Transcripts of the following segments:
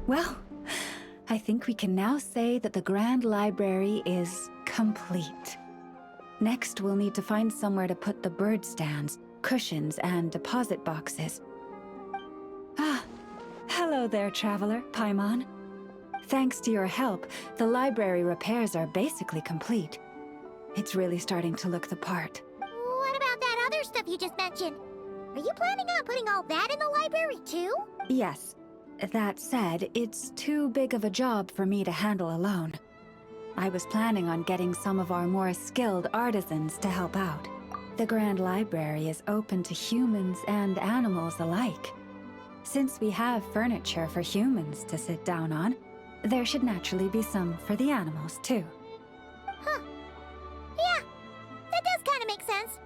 Well, I think we can now say that the Grand Library is complete. Next, we'll need to find somewhere to put the bird stands, cushions, and deposit boxes. Ah, hello there, traveler, Paimon. Thanks to your help, the library repairs are basically complete. It's really starting to look the part. What about that other stuff you just mentioned? Are you planning on putting all that in the library too? Yes. That said, it's too big of a job for me to handle alone. I was planning on getting some of our more skilled artisans to help out. The Grand Library is open to humans and animals alike. Since we have furniture for humans to sit down on, there should naturally be some for the animals too. Huh. Yeah, that does kind of make sense.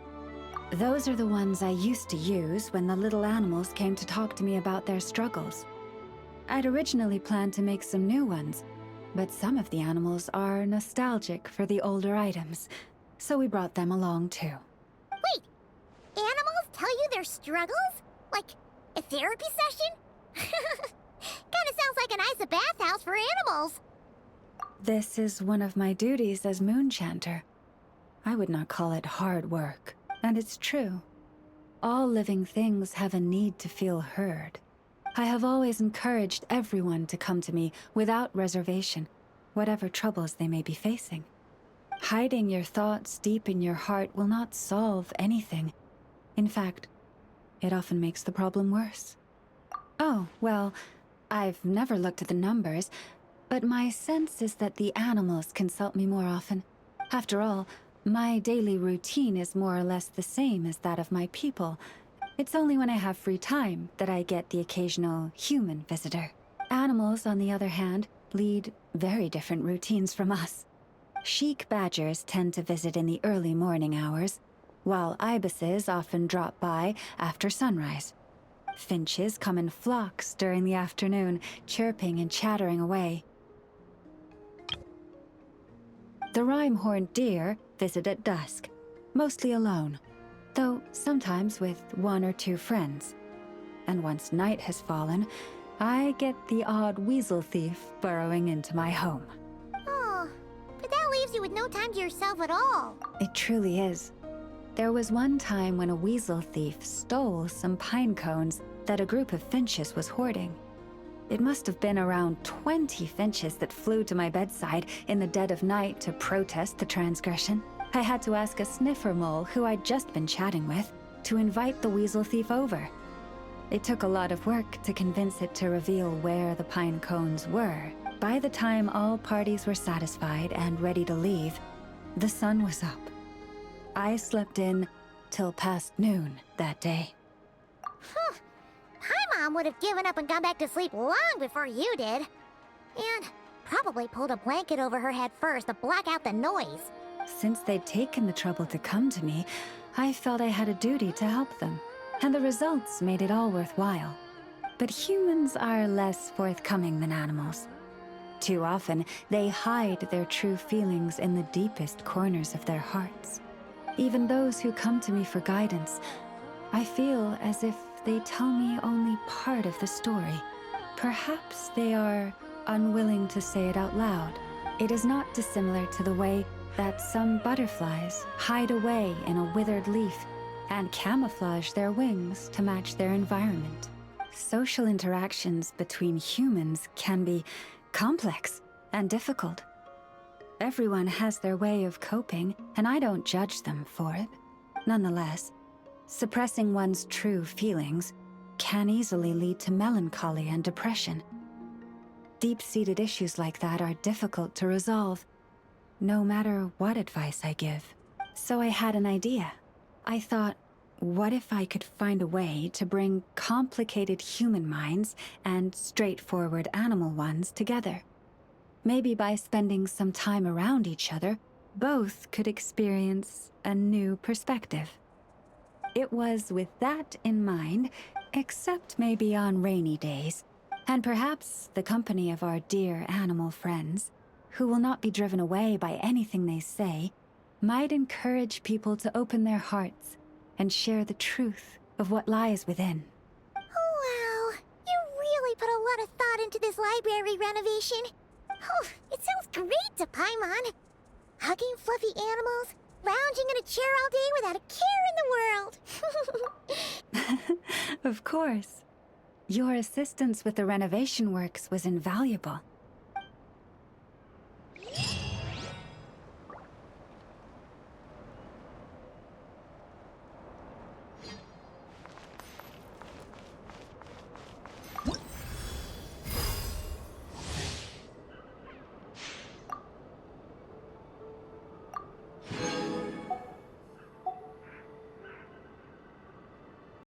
Those are the ones I used to use when the little animals came to talk to me about their struggles. I'd originally planned to make some new ones, but some of the animals are nostalgic for the older items, so we brought them along too. Wait, animals tell you their struggles? Like a therapy session? Kinda sounds like a nice bathhouse for animals. This is one of my duties as Moonchanter. I would not call it hard work, and it's true. All living things have a need to feel heard. I have always encouraged everyone to come to me without reservation, whatever troubles they may be facing. Hiding your thoughts deep in your heart will not solve anything. In fact, it often makes the problem worse. Oh, well, I've never looked at the numbers, but my sense is that the animals consult me more often. After all, my daily routine is more or less the same as that of my people. It's only when I have free time that I get the occasional human visitor. Animals, on the other hand, lead very different routines from us. Sheik badgers tend to visit in the early morning hours, while ibises often drop by after sunrise. Finches come in flocks during the afternoon, chirping and chattering away. The rhyme-horned deer visit at dusk, mostly alone, though sometimes with one or two friends. And once night has fallen, I get the odd weasel thief burrowing into my home. Oh, but that leaves you with no time to yourself at all. It truly is. There was one time when a weasel thief stole some pine cones that a group of finches was hoarding. It must have been around 20 finches that flew to my bedside in the dead of night to protest the transgression. I had to ask a sniffer mole who I'd just been chatting with to invite the weasel thief over. It took a lot of work to convince it to reveal where the pine cones were. By the time all parties were satisfied and ready to leave, the sun was up. I slept in till past noon that day. Huh. My mom would have given up and gone back to sleep long before you did. And probably pulled a blanket over her head first to block out the noise. Since they'd taken the trouble to come to me, I felt I had a duty to help them, and the results made it all worthwhile. But humans are less forthcoming than animals. Too often, they hide their true feelings in the deepest corners of their hearts. Even those who come to me for guidance, I feel as if they tell me only part of the story. Perhaps they are unwilling to say it out loud. It is not dissimilar to the way that some butterflies hide away in a withered leaf and camouflage their wings to match their environment. Social interactions between humans can be complex and difficult. Everyone has their way of coping, and I don't judge them for it. Nonetheless, suppressing one's true feelings can easily lead to melancholy and depression. Deep-seated issues like that are difficult to resolve, no matter what advice I give. So I had an idea. I thought, what if I could find a way to bring complicated human minds and straightforward animal ones together? Maybe by spending some time around each other, both could experience a new perspective. It was with that in mind, except maybe on rainy days, and perhaps the company of our dear animal friends, who will not be driven away by anything they say, might encourage people to open their hearts and share the truth of what lies within. Wow, you really put a lot of thought lot into this library renovation. Oh, it sounds great to Paimon. Hugging fluffy animals, lounging in a chair all day without a care in the world. Of course. Your assistance with the renovation works was invaluable.